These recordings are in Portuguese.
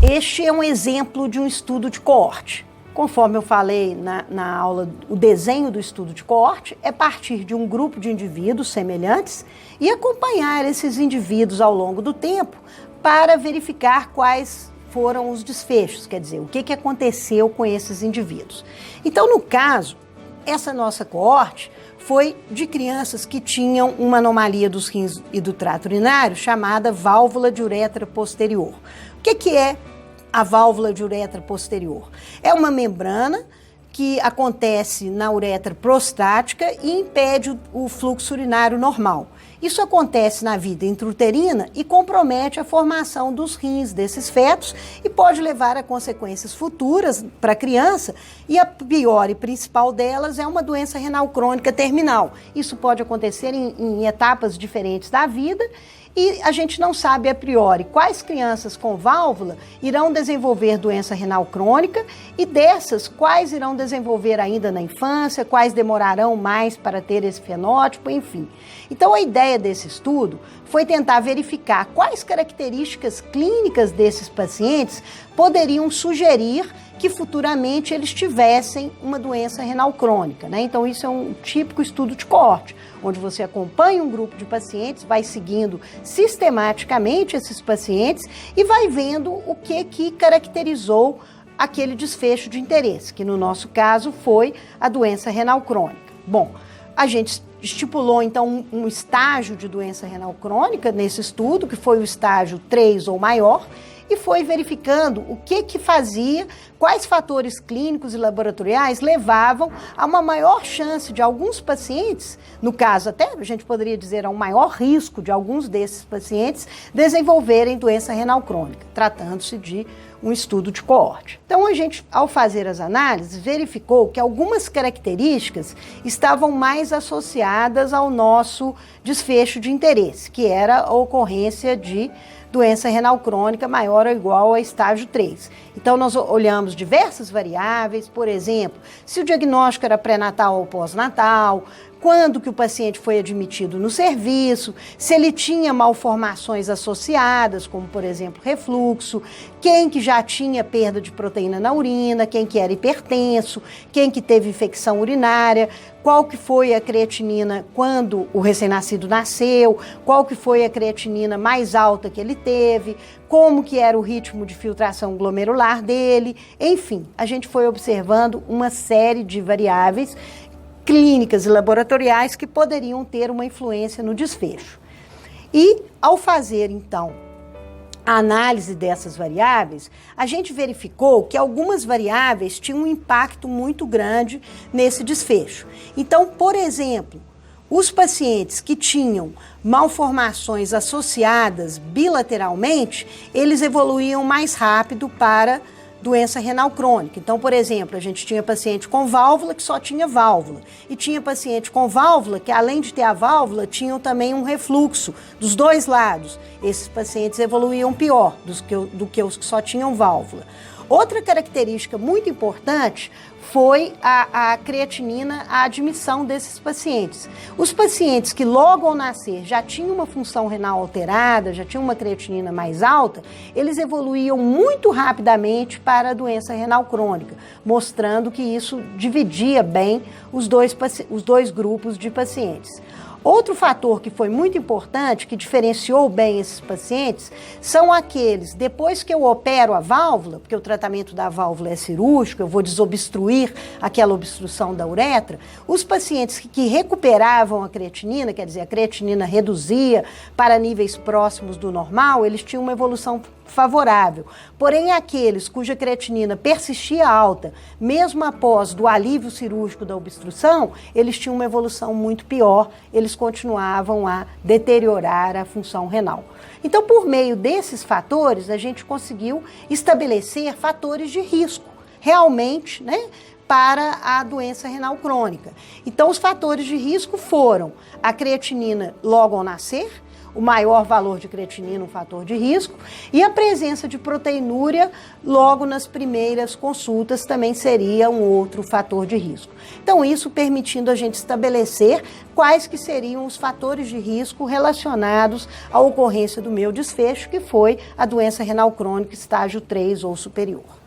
Este é um exemplo de um estudo de coorte. Conforme eu falei na aula, o desenho do estudo de coorte é partir de um grupo de indivíduos semelhantes e acompanhar esses indivíduos ao longo do tempo para verificar quais foram os desfechos, quer dizer, o que aconteceu com esses indivíduos. Então, no caso, essa nossa coorte foi de crianças que tinham uma anomalia dos rins e do trato urinário chamada válvula de uretra posterior. O que é a válvula de uretra posterior? É uma membrana que acontece na uretra prostática e impede o fluxo urinário normal. Isso acontece na vida intrauterina e compromete a formação dos rins desses fetos e pode levar a consequências futuras para a criança, e a pior e principal delas é uma doença renal crônica terminal. Isso pode acontecer em etapas diferentes da vida, e a gente não sabe a priori quais crianças com válvula irão desenvolver doença renal crônica e dessas, quais irão desenvolver ainda na infância, quais demorarão mais para ter esse fenótipo, enfim. Então, a ideia desse estudo foi tentar verificar quais características clínicas desses pacientes poderiam sugerir que futuramente eles tivessem uma doença renal crônica, né? Então, isso é um típico estudo de coorte, onde você acompanha um grupo de pacientes, vai seguindo sistematicamente esses pacientes e vai vendo o que caracterizou aquele desfecho de interesse, que no nosso caso foi a doença renal crônica. Bom, a gente estipulou então um estágio de doença renal crônica nesse estudo, que foi o estágio 3 ou maior, e foi verificando o que fazia, quais fatores clínicos e laboratoriais levavam a uma maior chance de alguns pacientes, no caso até a gente poderia dizer a um maior risco de alguns desses pacientes desenvolverem doença renal crônica, tratando-se de um estudo de coorte. Então a gente, ao fazer as análises, verificou que algumas características estavam mais associadas ao nosso desfecho de interesse, que era a ocorrência de doença renal crônica maior ou igual a estágio 3. Então, nós olhamos diversas variáveis, por exemplo, se o diagnóstico era pré-natal ou pós-natal, quando que o paciente foi admitido no serviço, se ele tinha malformações associadas, como, por exemplo, refluxo, quem que já tinha perda de proteína na urina, quem que era hipertenso, quem que teve infecção urinária, qual que foi a creatinina quando o recém-nascido nasceu, qual que foi a creatinina mais alta que ele teve, como que era o ritmo de filtração glomerular dele, enfim, a gente foi observando uma série de variáveis clínicas e laboratoriais que poderiam ter uma influência no desfecho. E, ao fazer, então, a análise dessas variáveis, a gente verificou que algumas variáveis tinham um impacto muito grande nesse desfecho. Então, por exemplo, os pacientes que tinham malformações associadas bilateralmente, eles evoluíam mais rápido para doença renal crônica. Então, por exemplo, a gente tinha paciente com válvula que só tinha válvula, e tinha paciente com válvula que, além de ter a válvula, tinham também um refluxo dos dois lados. Esses pacientes evoluíam pior do que os que só tinham válvula. Outra característica muito importante foi a creatinina, a admissão desses pacientes. Os pacientes que logo ao nascer já tinham uma função renal alterada, já tinham uma creatinina mais alta, eles evoluíam muito rapidamente para a doença renal crônica, mostrando que isso dividia bem os dois grupos de pacientes. Outro fator que foi muito importante, que diferenciou bem esses pacientes, são aqueles, depois que eu opero a válvula, porque o tratamento da válvula é cirúrgico, eu vou desobstruir aquela obstrução da uretra, os pacientes que recuperavam a creatinina, quer dizer, a creatinina reduzia para níveis próximos do normal, eles tinham uma evolução favorável. Porém, aqueles cuja creatinina persistia alta, mesmo após do alívio cirúrgico da obstrução, eles tinham uma evolução muito pior, eles continuavam a deteriorar a função renal. Então, por meio desses fatores, a gente conseguiu estabelecer fatores de risco, realmente, né, para a doença renal crônica. Então, os fatores de risco foram a creatinina logo ao nascer, o maior valor de creatinina, um fator de risco, e a presença de proteinúria logo nas primeiras consultas também seria um outro fator de risco. Então, isso permitindo a gente estabelecer quais que seriam os fatores de risco relacionados à ocorrência do meu desfecho, que foi a doença renal crônica estágio 3 ou superior.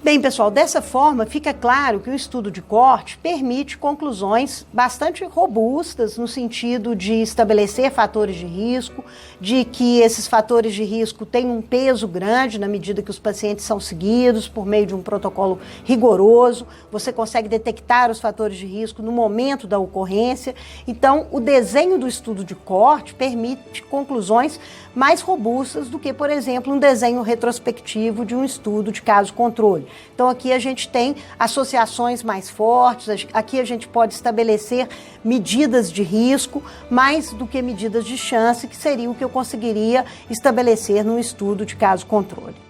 Bem, pessoal, dessa forma fica claro que o estudo de corte permite conclusões bastante robustas no sentido de estabelecer fatores de risco, de que esses fatores de risco têm um peso grande na medida que os pacientes são seguidos por meio de um protocolo rigoroso, você consegue detectar os fatores de risco no momento da ocorrência. Então, o desenho do estudo de corte permite conclusões mais robustas do que, por exemplo, um desenho retrospectivo de um estudo de caso-controle. Então, aqui a gente tem associações mais fortes, aqui a gente pode estabelecer medidas de risco, mais do que medidas de chance, que seria o que eu conseguiria estabelecer num estudo de caso-controle.